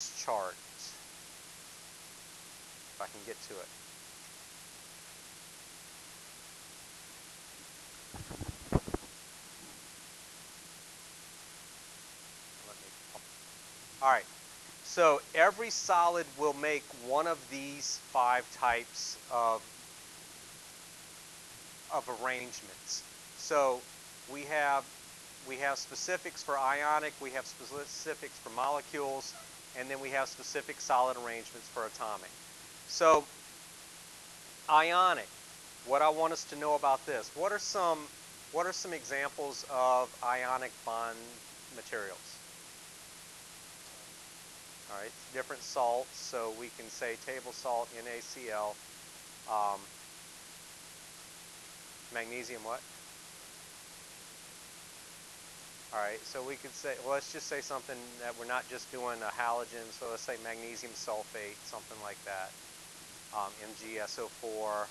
chart, if I can get to it. All right. So every solid will make one of these 5 types of arrangements. So we have specifics for ionic, we have specifics for molecules, and then we have specific solid arrangements for atomic. So ionic, what I want us to know about this, what are some examples of ionic bond materials? All right, different salts, so we can say table salt, NaCl, magnesium what? All right, so we could say, well, let's just say something that we're not just doing a halogen, so let's say magnesium sulfate, something like that, MgSO4.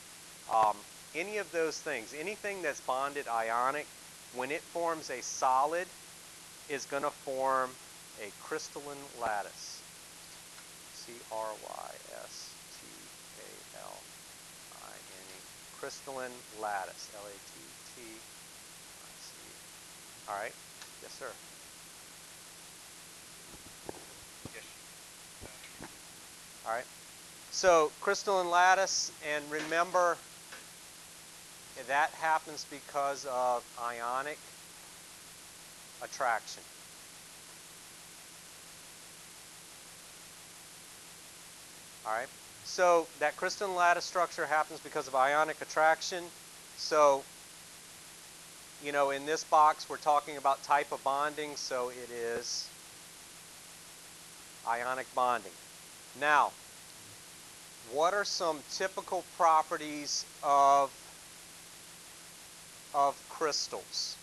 Any of those things, anything that's bonded ionic, when it forms a solid, is going to form a crystalline lattice. Crystalline, crystalline lattice, L-A-T-T-I-C-E. All right, yes, sir. All right. So crystalline lattice, and remember that happens because of ionic attraction. All right. So that crystalline lattice structure happens because of ionic attraction. So, you know, in this box we're talking about type of bonding, so it is ionic bonding. Now, what are some typical properties of crystals?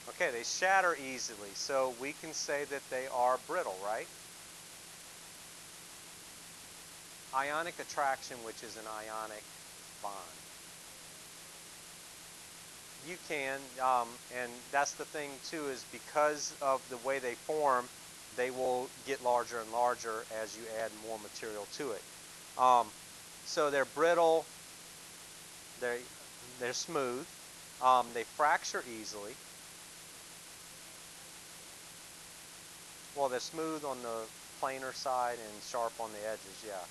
Okay, they shatter easily, so we can say that they are brittle, right? Ionic attraction, which is an ionic bond. You can, and that's the thing too, is because of the way they form, they will get larger and larger as you add more material to it. So they're brittle, they're smooth, they fracture easily. Well, they're smooth on the planar side and sharp on the edges, yeah.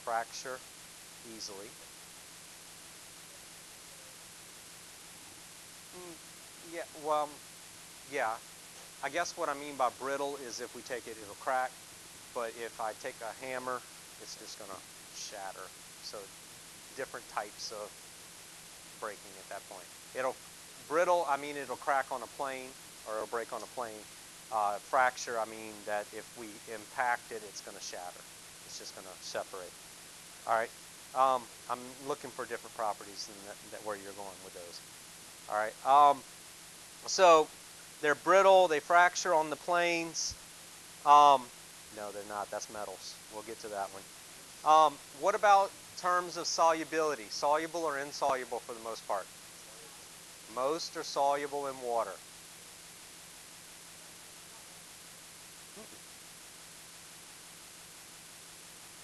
Fracture easily. Yeah, well, yeah. I guess what I mean by brittle is if we take it, it'll crack. But if I take a hammer, it's just going to shatter. So different types of breaking at that point. Brittle, I mean it'll crack on a plane or it'll break on a plane. Fracture, I mean that if we impact it, it's going to shatter. It's just going to separate. All right. I'm looking for different properties than that where you're going with those. All right. So they're brittle. They fracture on the planes. No, they're not. That's metals. We'll get to that one. What about terms of solubility? Soluble or insoluble for the most part? Most are soluble in water.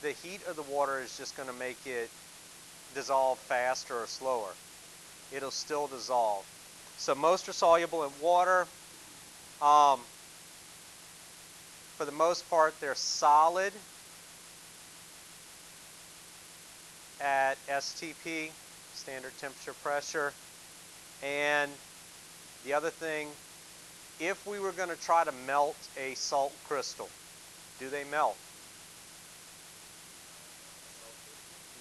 The heat of the water is just going to make it dissolve faster or slower. It'll still dissolve. So most are soluble in water. For the most part, they're solid at STP, standard temperature pressure. And the other thing, if we were going to try to melt a salt crystal, do they melt?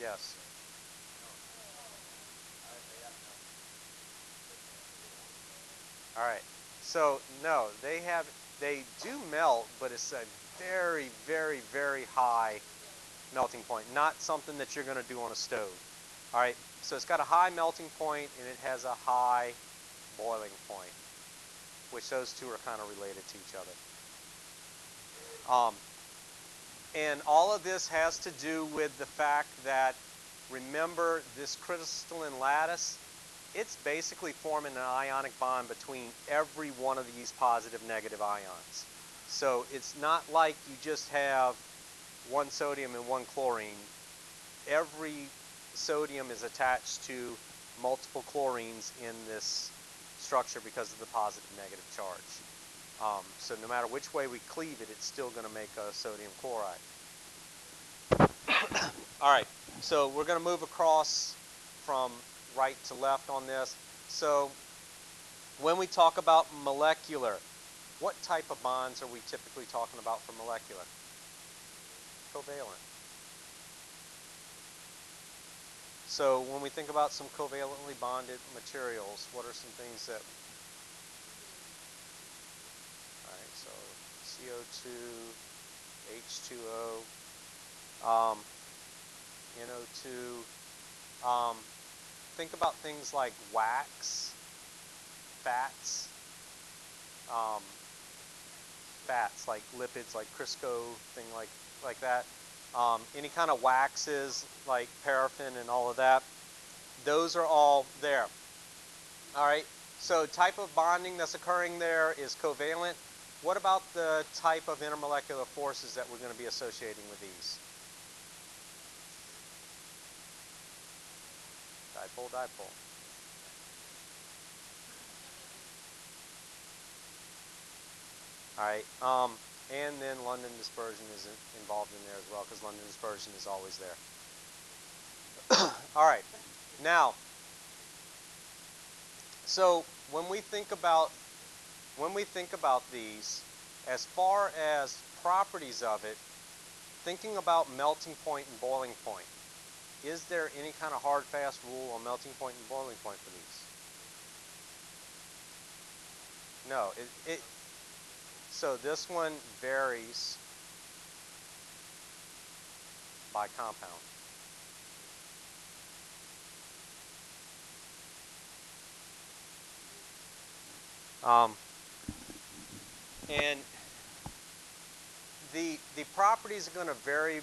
Yes. All right. So no, they do melt, but it's a very, very, very high melting point, not something that you're going to do on a stove. All right. So it's got a high melting point and it has a high boiling point, which those two are kind of related to each other. And all of this has to do with the fact that, remember, this crystalline lattice it's basically forming an ionic bond between every one of these positive negative ions. So it's not like you just have one sodium and one chlorine. Every sodium is attached to multiple chlorines in this structure because of the positive negative charge. So no matter which way we cleave it, it's still going to make a sodium chloride. All right, so we're going to move across from right to left on this. So when we talk about molecular, what type of bonds are we typically talking about for molecular? Covalent. So when we think about some covalently bonded materials, what are some things that... All right, so CO2, H2O, NO2. Think about things like wax, fats, um, fats like lipids, like Crisco, thing like that. Any kind of waxes like paraffin and all of that. Those are all there. All right. So type of bonding that's occurring there is covalent. What about the type of intermolecular forces that we're going to be associating with these? Dipole, dipole. All right. And then London dispersion is involved in there as well, because London dispersion is always there. All right. Now, so when we think about these, as far as properties of it, thinking about melting point and boiling point, is there any kind of hard, fast rule on melting point and boiling point for these? No. So this one varies by compound. And the properties are going to vary,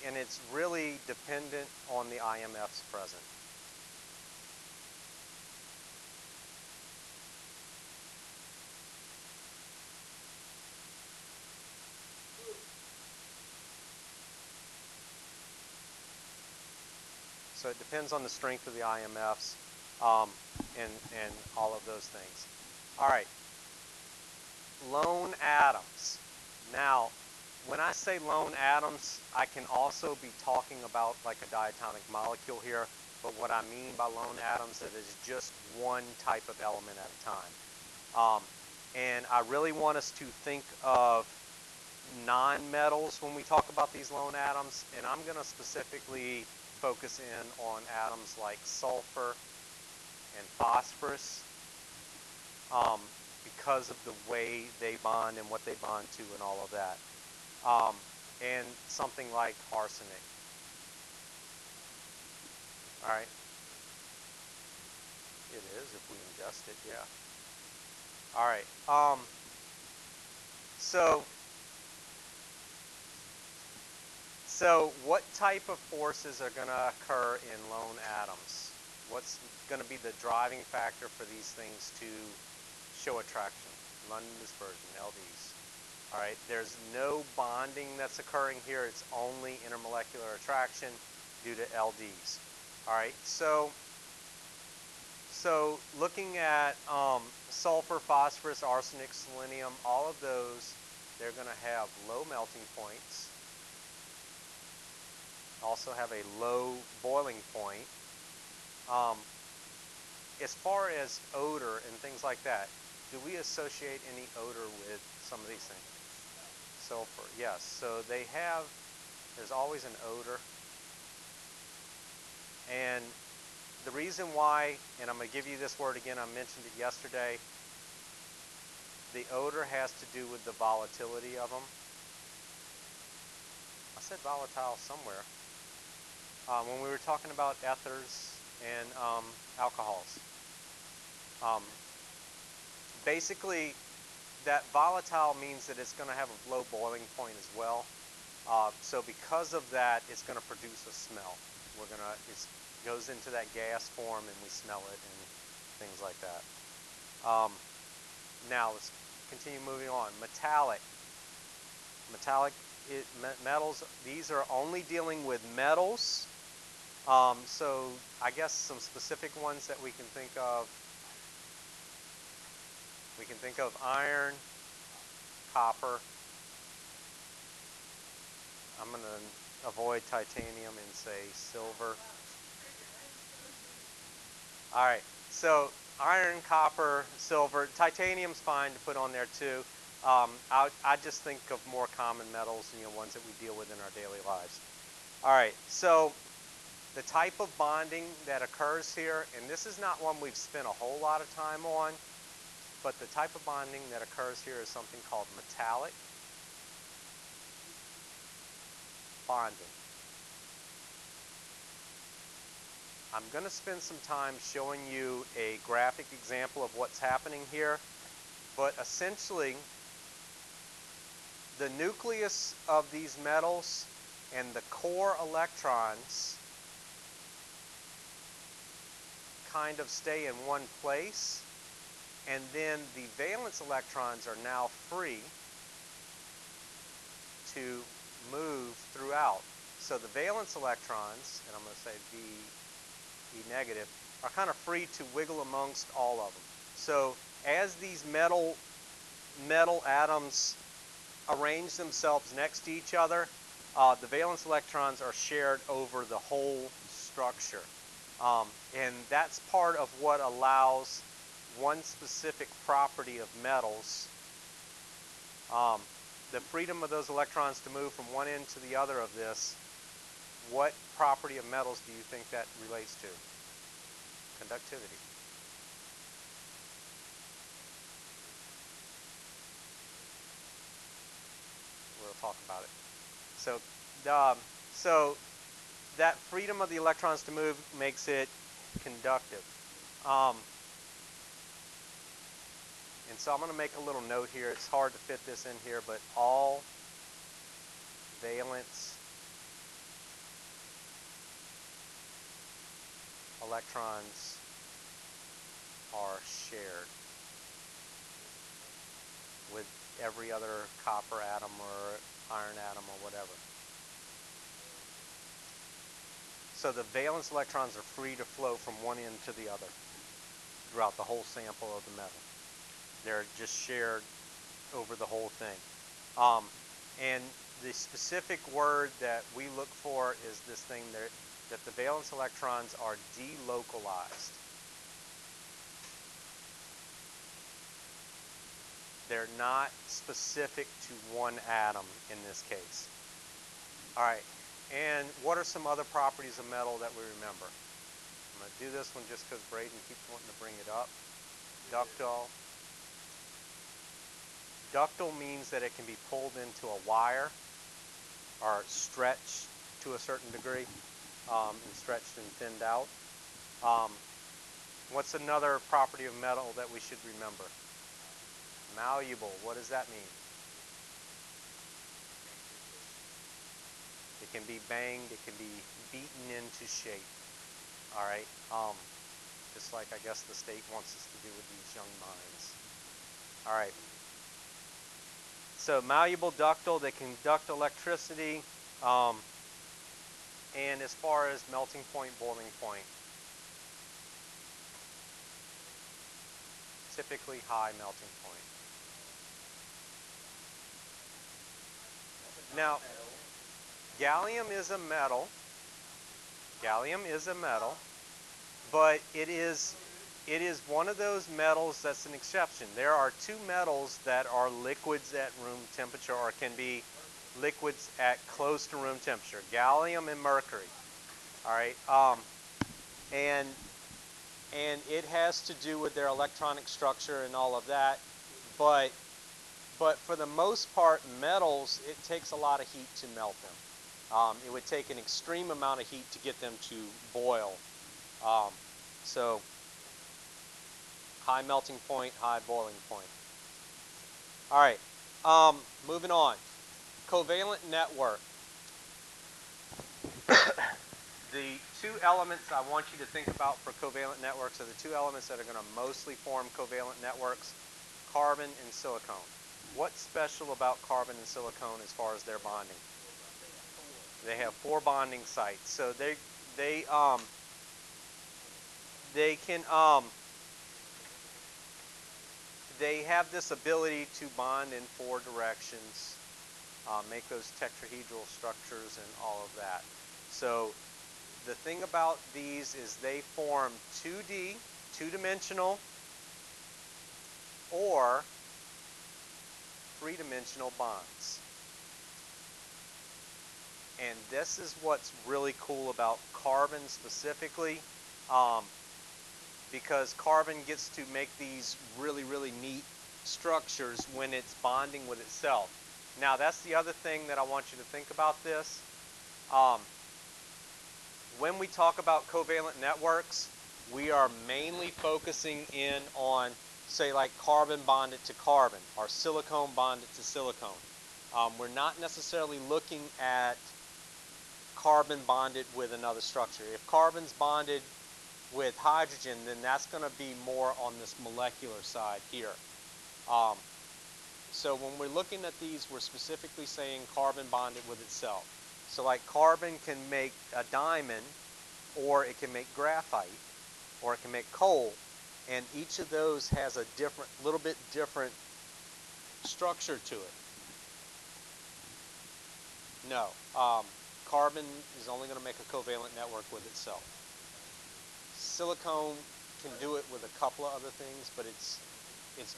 and it's really dependent on the IMFs present. So it depends on the strength of the IMFs and all of those things. All right, lone atoms. Now, when I say lone atoms, I can also be talking about like a diatomic molecule here, but what I mean by lone atoms is it's just one type of element at a time. And I really want us to think of non-metals when we talk about these lone atoms, and I'm going to specifically focus in on atoms like sulfur and phosphorus because of the way they bond and what they bond to and all of that. And something like arsenic. All right. It is if we ingest it, yeah. All right. So what type of forces are going to occur in lone atoms? What's going to be the driving factor for these things to show attraction? London dispersion, LDs. All right, there's no bonding that's occurring here. It's only intermolecular attraction due to LDs. All right, so looking at sulfur, phosphorus, arsenic, selenium, all of those, they're going to have low melting points. Also have a low boiling point. As far as odor and things like that, do we associate any odor with some of these things? Sulfur, yes. So there's always an odor. And the reason why, and I'm going to give you this word again, I mentioned it yesterday, the odor has to do with the volatility of them. I said volatile somewhere. When we were talking about ethers and alcohols. Basically, that volatile means that it's going to have a low boiling point as well. So because of that, it's going to produce a smell. It's goes into that gas form and we smell it and things like that. Now let's continue moving on. Metallic. Metals, these are only dealing with metals. So I guess some specific ones that we can think of. We can think of iron, copper. I'm going to avoid titanium and say silver. All right, so iron, copper, silver, titanium's fine to put on there too. I just think of more common metals, ones that we deal with in our daily lives. All right, so the type of bonding that occurs here, and this is not one we've spent a whole lot of time on, but the type of bonding that occurs here is something called metallic bonding. I'm going to spend some time showing you a graphic example of what's happening here, but essentially the nucleus of these metals and the core electrons kind of stay in one place, and then the valence electrons are now free to move throughout. So the valence electrons, and I'm going to say V negative, are kind of free to wiggle amongst all of them. So as these metal atoms arrange themselves next to each other, the valence electrons are shared over the whole structure. And that's part of what allows one specific property of metals, the freedom of those electrons to move from one end to the other of this. What property of metals do you think that relates to? Conductivity. We'll talk about it. So that freedom of the electrons to move makes it conductive. And so I'm going to make a little note here. It's hard to fit this in here, but all valence electrons are shared with every other copper atom or iron atom or whatever. So the valence electrons are free to flow from one end to the other throughout the whole sample of the metal. They're just shared over the whole thing. And the specific word that we look for is this thing there, that the valence electrons are delocalized. They're not specific to one atom in this case. All right, and what are some other properties of metal that we remember? I'm going to do this one just because Braden keeps wanting to bring it up. Ductile. Ductile means that it can be pulled into a wire or stretched to a certain degree, and stretched and thinned out. What's another property of metal that we should remember? Malleable. What does that mean? It can be banged. It can be beaten into shape. All right. Just like I guess the state wants us to do with these young minds. All right. So malleable, ductile, they conduct electricity, and as far as melting point, boiling point, typically high melting point. Now, gallium is a metal. Gallium is a metal, but it is one of those metals that's an exception. There are two metals that are liquids at room temperature, or can be liquids at close to room temperature: gallium and mercury. All right, and it has to do with their electronic structure and all of that. But for the most part, metals, it takes a lot of heat to melt them. It would take an extreme amount of heat to get them to boil. So high melting point, high boiling point. All right, moving on. Covalent network. the two elements I want you to think about for covalent networks are the two elements that are going to mostly form covalent networks, carbon and silicone. What's special about carbon and silicone as far as their bonding? They have four bonding sites. So they can they have this ability to bond in four directions, make those tetrahedral structures and all of that. So the thing about these is they form 2D, two-dimensional, or three-dimensional bonds. And this is what's really cool about carbon specifically, because carbon gets to make these really, really neat structures when it's bonding with itself. Now, that's the other thing that I want you to think about this. When we talk about covalent networks, we are mainly focusing in on, say, like carbon bonded to carbon or silicone bonded to silicone. We're not necessarily looking at carbon bonded with another structure. If carbon's bonded with hydrogen, then that's going to be more on this molecular side here. So when we're looking at these, we're specifically saying carbon bonded with itself. So like carbon can make a diamond, or it can make graphite, or it can make coal, and each of those has a different, little bit different structure to it. No, carbon is only going to make a covalent network with itself. Silicone can do it with a couple of other things, but it's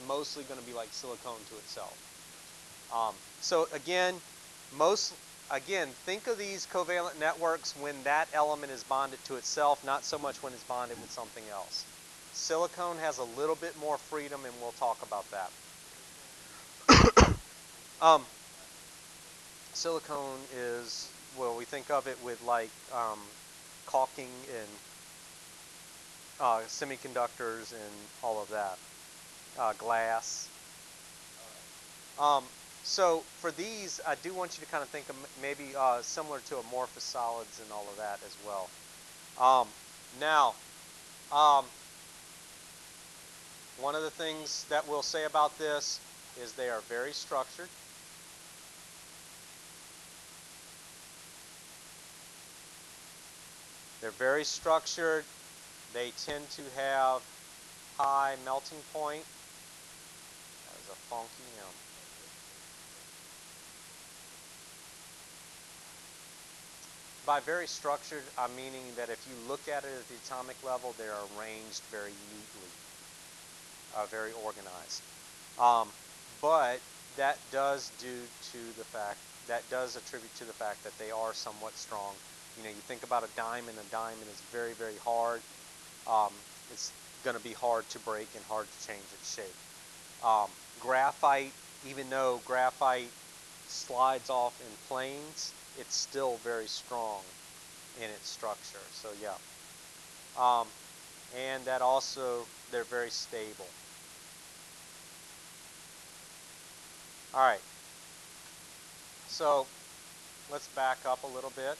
mostly going to be like silicone to itself. So again, think of these covalent networks when that element is bonded to itself, not so much when it's bonded with something else. Silicone has a little bit more freedom, and we'll talk about that. Silicone is, well, we think of it with like caulking and semiconductors and all of that, glass. So for these, I do want you to kind of think of maybe similar to amorphous solids and all of that as well. Now, one of the things that we'll say about this is they are very structured. They're very structured. They tend to have high melting point. That is a funky M. By very structured, I'm meaning that if you look at it at the atomic level, they are arranged very neatly, very organized. But that does attribute to the fact that they are somewhat strong. You know, you think about a diamond is very, very hard. It's going to be hard to break and hard to change its shape. Graphite, even though graphite slides off in planes, it's still very strong in its structure. So yeah. And that also, they're very stable. All right. So let's back up a little bit.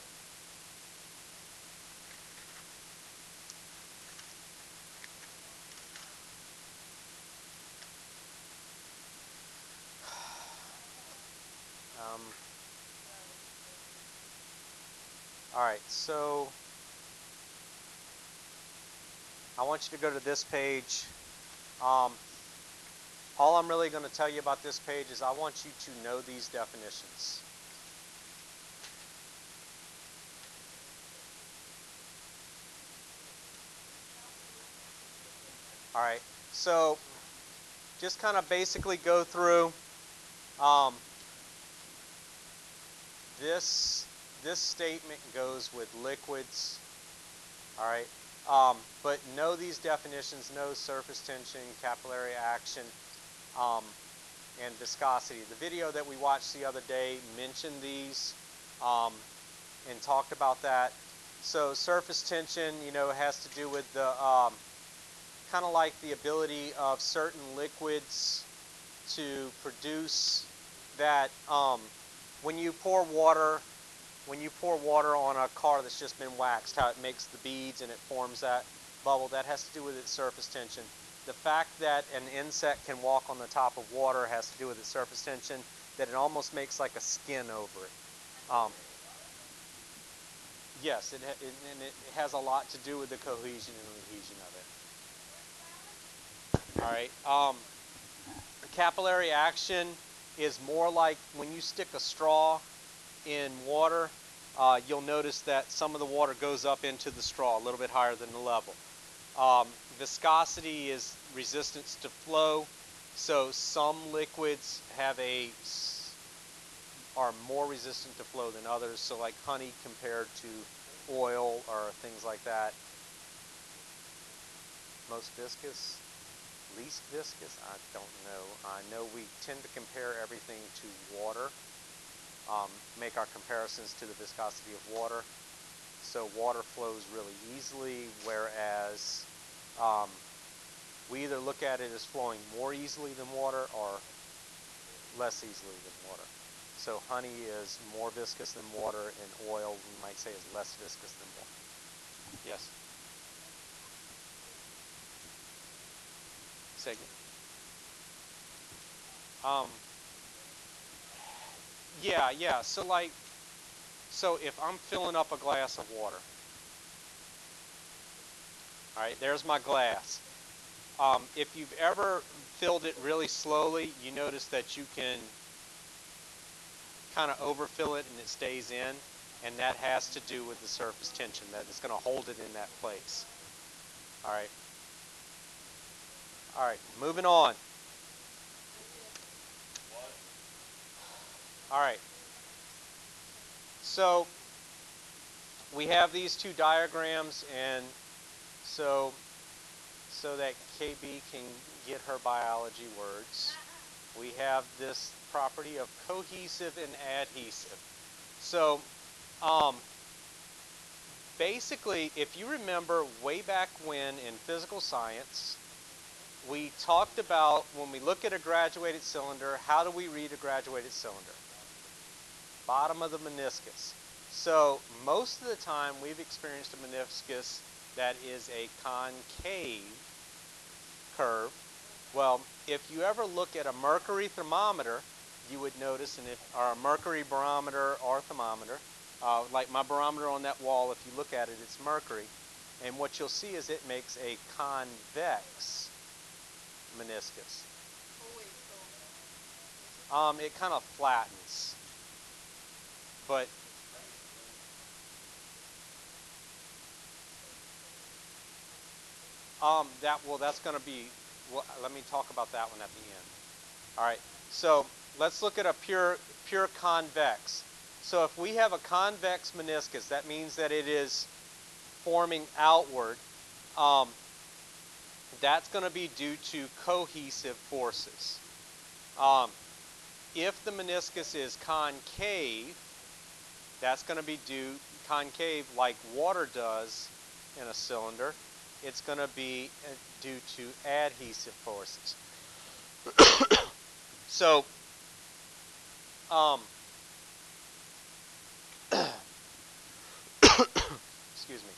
All right, so I want you to go to this page. All I'm really going to tell you about this page is I want you to know these definitions. All right, so just kind of basically go through this statement goes with liquids. All right, but know these definitions: know surface tension, capillary action, and viscosity. The video that we watched the other day mentioned these and talked about that. So surface tension, you know, has to do with the kind of like the ability of certain liquids to produce that when you pour water, when you pour water on a car that's just been waxed, how it makes the beads and it forms that bubble, that has to do with its surface tension. The fact that an insect can walk on the top of water has to do with its surface tension, that it almost makes like a skin over it. Yes, and it has a lot to do with the cohesion and adhesion of it. All right. Capillary action is more like when you stick a straw in water, you'll notice that some of the water goes up into the straw a little bit higher than the level. Viscosity is resistance to flow, so some liquids are more resistant to flow than others. So like honey compared to oil or things like that. Most viscous, least viscous, I don't know. I know we tend to compare everything to water, make our comparisons to the viscosity of water. So water flows really easily, whereas we either look at it as flowing more easily than water or less easily than water. So honey is more viscous than water, and oil, we might say, is less viscous than water. Yes? Say again. Yeah. So if I'm filling up a glass of water, all right, there's my glass. If you've ever filled it really slowly, you notice that you can kind of overfill it and it stays in, and that has to do with the surface tension, that it's going to hold it in that place. All right. All right, moving on. All right. So we have these two diagrams, and so that KB can get her biology words, we have this property of cohesive and adhesive. So basically, if you remember way back when in physical science, we talked about when we look at a graduated cylinder, how do we read a graduated cylinder? Bottom of the meniscus. So most of the time we've experienced a meniscus that is a concave curve. Well, if you ever look at a mercury thermometer, you would notice, or a mercury barometer or thermometer, like my barometer on that wall, if you look at it, it's mercury. And what you'll see is it makes a convex meniscus. It kind of flattens. But that's going to be, well, let me talk about that one at the end. All right, so let's look at a pure convex. So if we have a convex meniscus, that means that it is forming outward. That's going to be due to cohesive forces. If the meniscus is concave, that's going to be concave like water does in a cylinder. It's going to be due to adhesive forces. So, excuse me.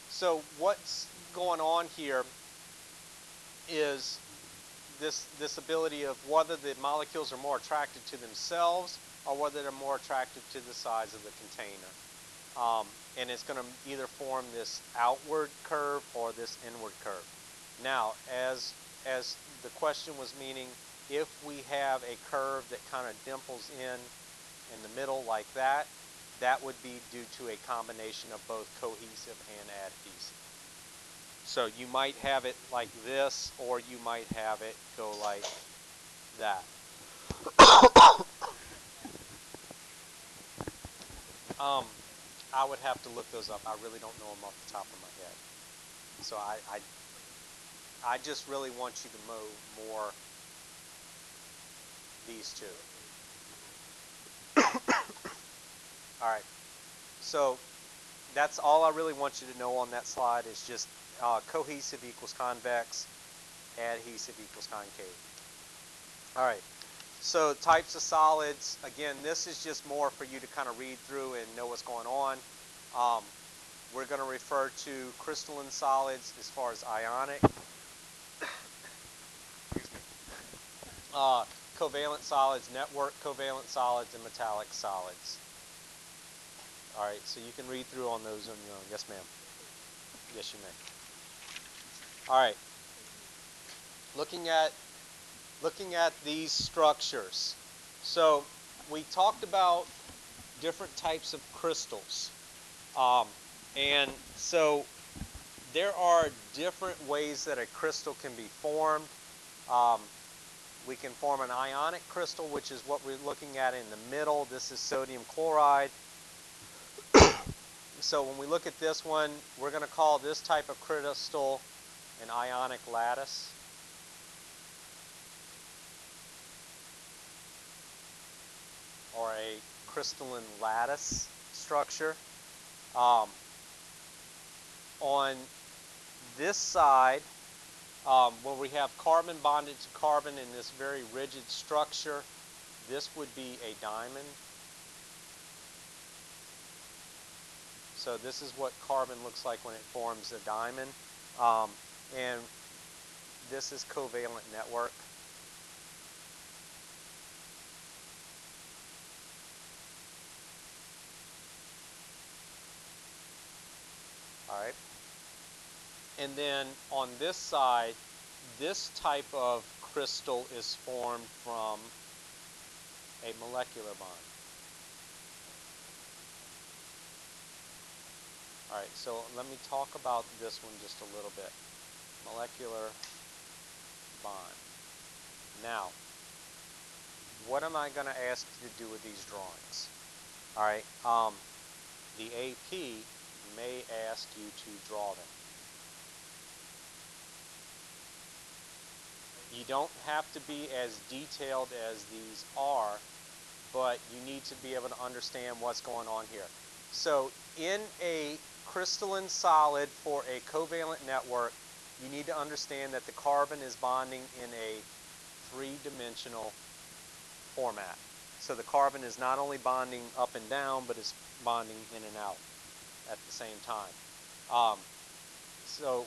So what's going on here is this ability of whether the molecules are more attracted to themselves or whether they're more attracted to the size of the container. And it's going to either form this outward curve or this inward curve. Now, as the question was meaning, if we have a curve that kind of dimples in the middle like that, that would be due to a combination of both cohesive and adhesive. So you might have it like this, or you might have it go like that. I would have to look those up. I really don't know them off the top of my head. So I just really want you to know more these two. All right. So that's all I really want you to know on that slide is just cohesive equals convex, adhesive equals concave. All right. So types of solids, again, this is just more for you to kind of read through and know what's going on. We're going to refer to crystalline solids as far as ionic. Covalent solids, network covalent solids, and metallic solids. All right, so you can read through on those on your own. Yes, ma'am. Yes, you may. All right. Looking at these structures. So we talked about different types of crystals. And so there are different ways that a crystal can be formed. We can form an ionic crystal, which is what we're looking at in the middle. This is sodium chloride. So when we look at this one, we're going to call this type of crystal an ionic lattice. Or a crystalline lattice structure. On this side, where we have carbon bonded to carbon in this very rigid structure, this would be a diamond. So this is what carbon looks like when it forms a diamond. And this is covalent network. All right. And then on this side, this type of crystal is formed from a molecular bond. All right, so let me talk about this one just a little bit. Molecular bond. Now, what am I going to ask you to do with these drawings? All right, the AP may ask you to draw them. You don't have to be as detailed as these are, but you need to be able to understand what's going on here. So in a crystalline solid for a covalent network, you need to understand that the carbon is bonding in a three-dimensional format. So the carbon is not only bonding up and down, but it's bonding in and out at the same time. So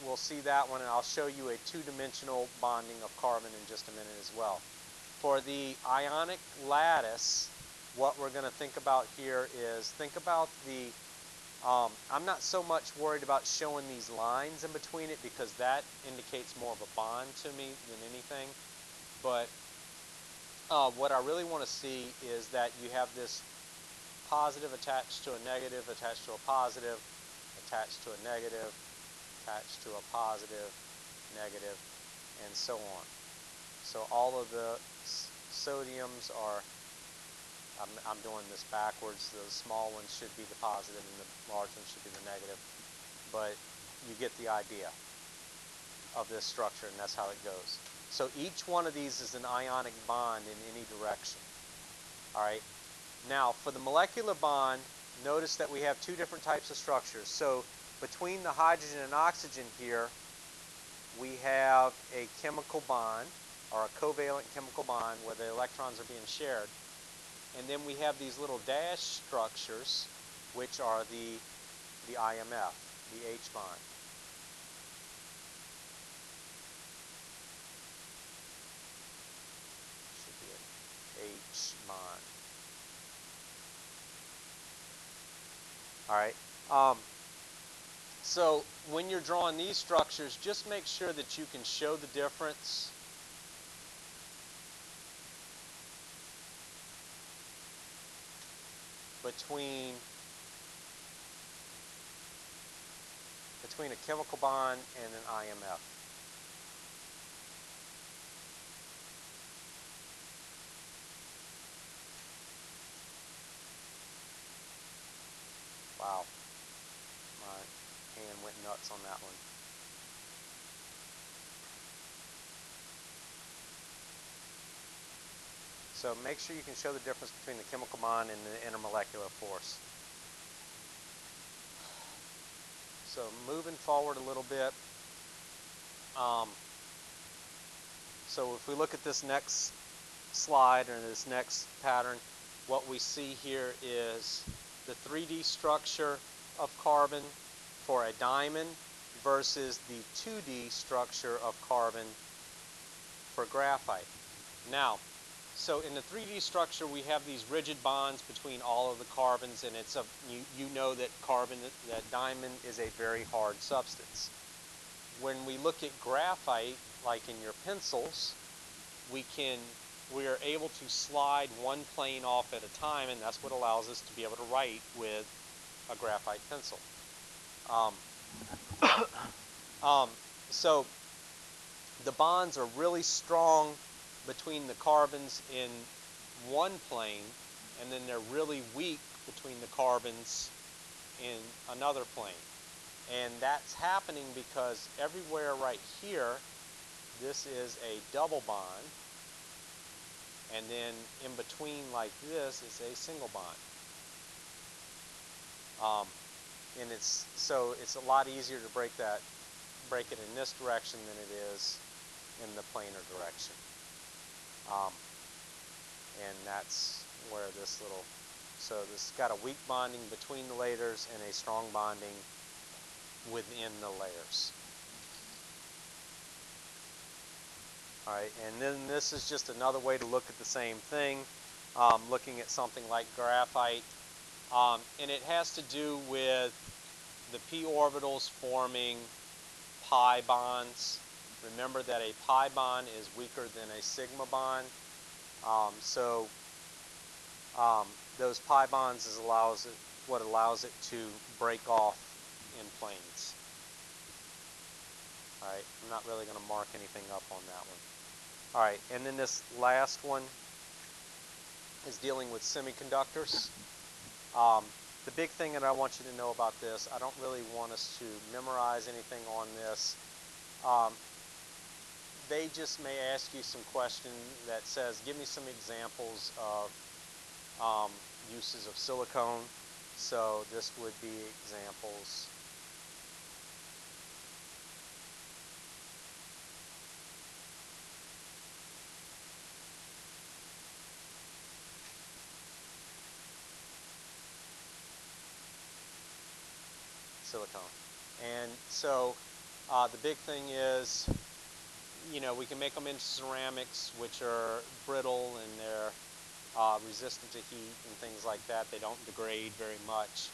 we'll see that one, and I'll show you a two-dimensional bonding of carbon in just a minute as well. For the ionic lattice, what we're going to think about here is think about the I'm not so much worried about showing these lines in between it because that indicates more of a bond to me than anything. But what I really want to see is that you have this positive attached to a negative, attached to a positive, attached to a negative, attached to a positive, negative, and so on. So all of the sodiums are, I'm doing this backwards. The small ones should be the positive and the large ones should be the negative. But you get the idea of this structure, and that's how it goes. So each one of these is an ionic bond in any direction. All right. Now for the molecular bond, notice that we have two different types of structures. So between the hydrogen and oxygen here, we have a chemical bond, or a covalent chemical bond, where the electrons are being shared. And then we have these little dash structures, which are the IMF, the H bond. Should be an H bond. All right. So when you're drawing these structures, just make sure that you can show the difference between a chemical bond and an IMF. Wow, my hand went nuts on that one. So make sure you can show the difference between the chemical bond and the intermolecular force. So moving forward a little bit, so if we look at this next slide or this next pattern, what we see here is the 3D structure of carbon for a diamond versus the 2D structure of carbon for graphite. Now, so in the 3D structure, we have these rigid bonds between all of the carbons, and it's you know that that diamond is a very hard substance. When we look at graphite, like in your pencils, we are able to slide one plane off at a time, and that's what allows us to be able to write with a graphite pencil. So the bonds are really strong between the carbons in one plane, and then they're really weak between the carbons in another plane. And that's happening because everywhere right here, this is a double bond, and then in between like this is a single bond. And it's a lot easier to break it in this direction than it is in the planar direction. And that's where this has got a weak bonding between the layers and a strong bonding within the layers. Alright, and then this is just another way to look at the same thing, looking at something like graphite. And it has to do with the p orbitals forming pi bonds. Remember that a pi bond is weaker than a sigma bond. Those pi bonds is what allows it to break off in planes. Alright, I'm not really going to mark anything up on that one. Alright, and then this last one is dealing with semiconductors. The big thing that I want you to know about this, I don't really want us to memorize anything on this. They just may ask you some question that says, give me some examples of uses of silicone. So this would be examples. Silicone. And so the big thing is, we can make them into ceramics, which are brittle and they're resistant to heat and things like that. They don't degrade very much.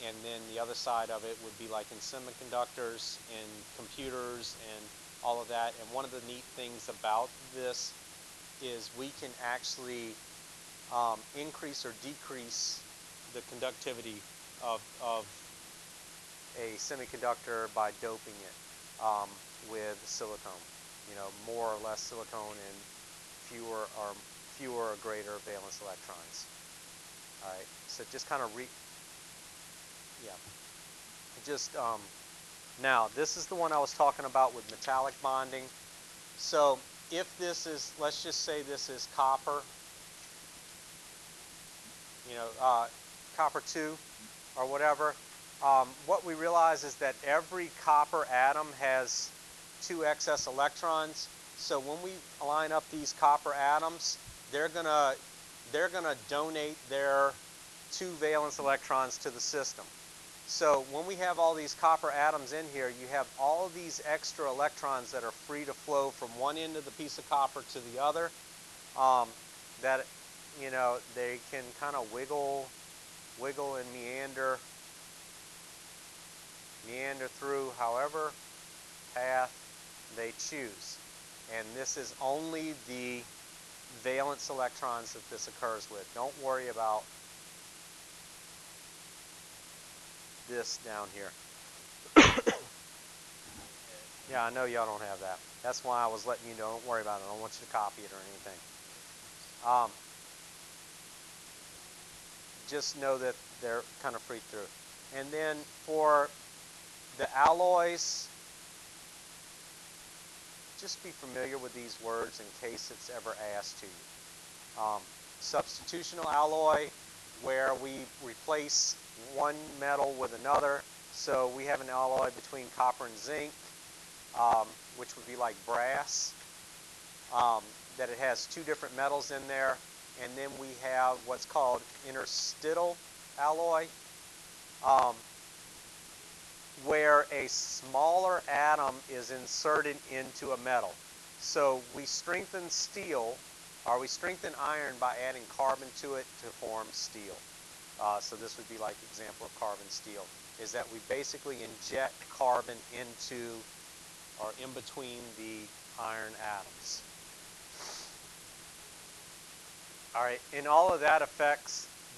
And then the other side of it would be like in semiconductors and computers and all of that. And one of the neat things about this is we can actually increase or decrease the conductivity of a semiconductor by doping it with silicone. More or less silicone and fewer or greater valence electrons. All right, so just kind of now this is the one I was talking about with metallic bonding. So if this is, let's just say this is copper, copper 2 or whatever, what we realize is that every copper atom has 2 excess electrons. So when we line up these copper atoms, they're gonna donate their 2 valence electrons to the system. So when we have all these copper atoms in here, you have all of these extra electrons that are free to flow from one end of the piece of copper to the other. That they can kind of wiggle and meander through however path they choose. And this is only the valence electrons that this occurs with. Don't worry about this down here. Yeah, I know y'all don't have that. That's why I was letting you know, don't worry about it. I don't want you to copy it or anything. Just know that they're kind of free through. And then for the alloys, just be familiar with these words in case it's ever asked to you. Substitutional alloy, where we replace one metal with another. So we have an alloy between copper and zinc, which would be like brass. that it has two different metals in there, and then we have what's called interstitial alloy, um, where a smaller atom is inserted into a metal. So we strengthen steel, or we strengthen iron by adding carbon to it to form steel. So this would be like example of carbon steel, is that we basically inject carbon into or in between the iron atoms. All right, and all of that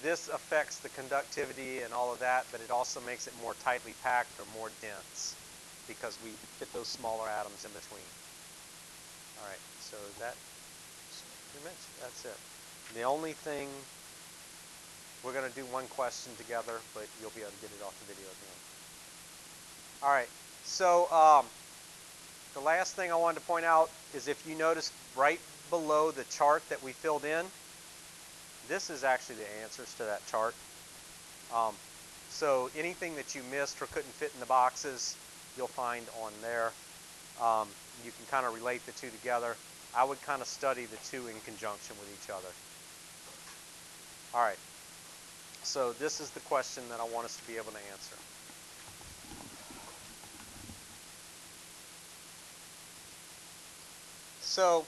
this affects the conductivity and all of that, but it also makes it more tightly packed or more dense because we fit those smaller atoms in between. All right, so that's it. The only thing, we're going to do one question together, but you'll be able to get it off the video at the end. All right, so the last thing I wanted to point out is if you notice right below the chart that we filled in, this is actually the answers to that chart. So anything that you missed or couldn't fit in the boxes, you'll find on there. You can kind of relate the two together. I would kind of study the two in conjunction with each other. All right. So this is the question that I want us to be able to answer. So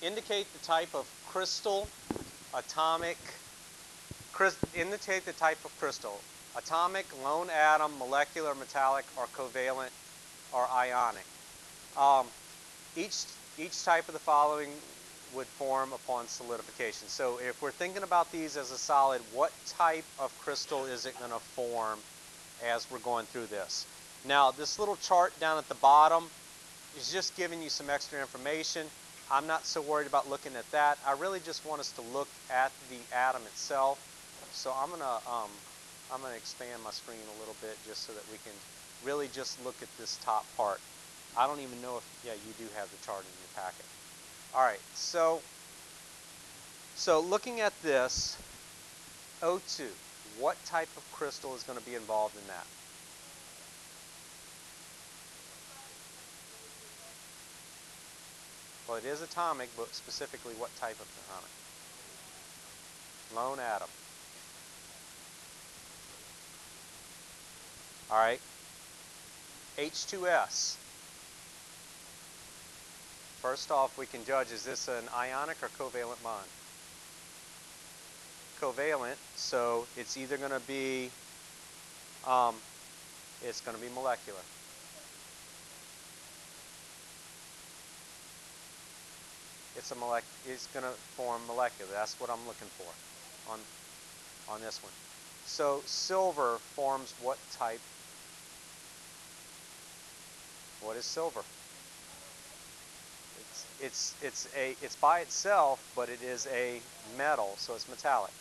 indicate the type of crystal, indicate the type of crystal: atomic, lone atom, molecular, metallic, or covalent, or ionic. Each type of the following would form upon solidification. So if we're thinking about these as a solid, what type of crystal is it going to form as we're going through this? Now, this little chart down at the bottom is just giving you some extra information. I'm not so worried about looking at that. I really just want us to look at the atom itself. So I'm gonna expand my screen a little bit just so that we can really just look at this top part. I don't even know if, yeah, you do have the chart in your packet. All right, so looking at this, O2, what type of crystal is going to be involved in that? Well, it is atomic, but specifically what type of atomic? Lone atom. All right. H2S. First off, we can judge, is this an ionic or covalent bond? Covalent, so it's either going to be, it's going to be molecular. It's going to form molecular. That's what I'm looking for on this one. So silver forms what type? What is silver? It's by itself, but it is a metal, so it's metallic.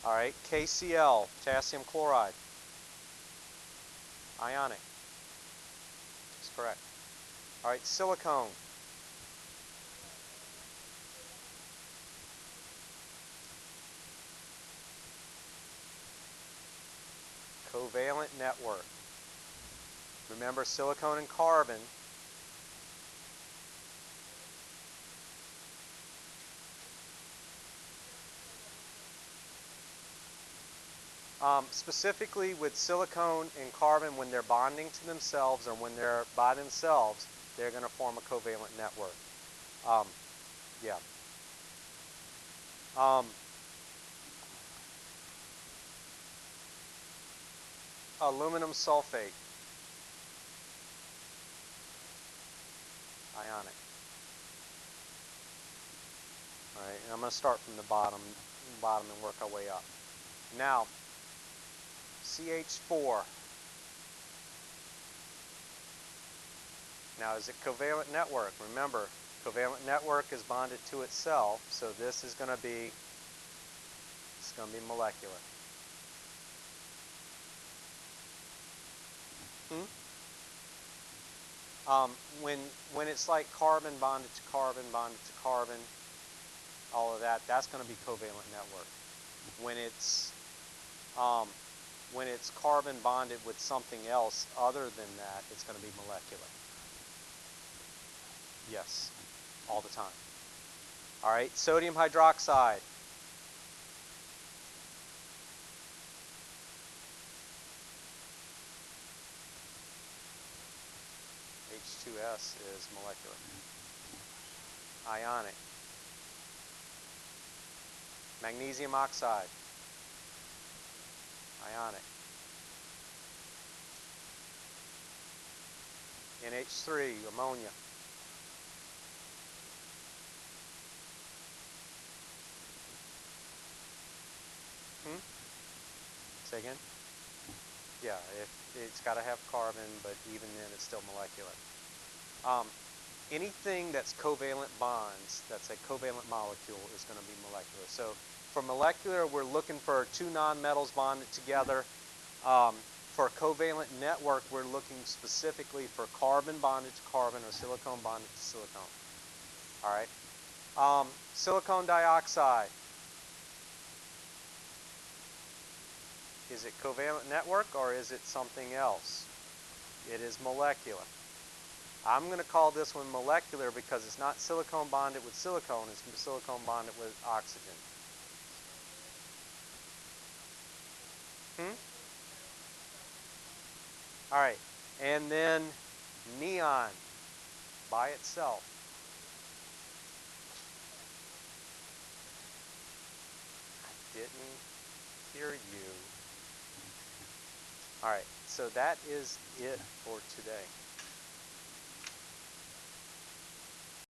All right, KCl, potassium chloride. Ionic. That's correct. All right, silicone. Covalent network. Remember, silicone and carbon. Specifically with silicone and carbon, when they're bonding to themselves or when they're by themselves, they're going to form a covalent network. Yeah. Aluminum sulfate. Ionic. All right, and I'm going to start from the bottom and work our way up. Now, CH4. Now, is it covalent network? Remember, covalent network is bonded to itself, so this is going to be molecular. When it's like carbon bonded to carbon, all of that, that's going to be covalent network. When it's carbon bonded with something else other than that, it's going to be molecular. Yes, all the time. All right, sodium hydroxide. H2S is molecular. Ionic. Magnesium oxide. Ionic. NH3, ammonia. Hmm? Say again? Yeah, it's got to have carbon, but even then it's still molecular. Um, Anything that's covalent bonds, that's a covalent molecule, is going to be molecular. So for molecular, we're looking for two nonmetals bonded together. Um, for a covalent network, we're looking specifically for carbon bonded to carbon or silicone bonded to silicone. All right. Silicone dioxide. Is it covalent network or is it something else? It is molecular. I'm going to call this one molecular because it's not silicone bonded with silicone, it's silicone bonded with oxygen. Hmm? All right. And then neon by itself. I didn't hear you. All right. So that is it for today.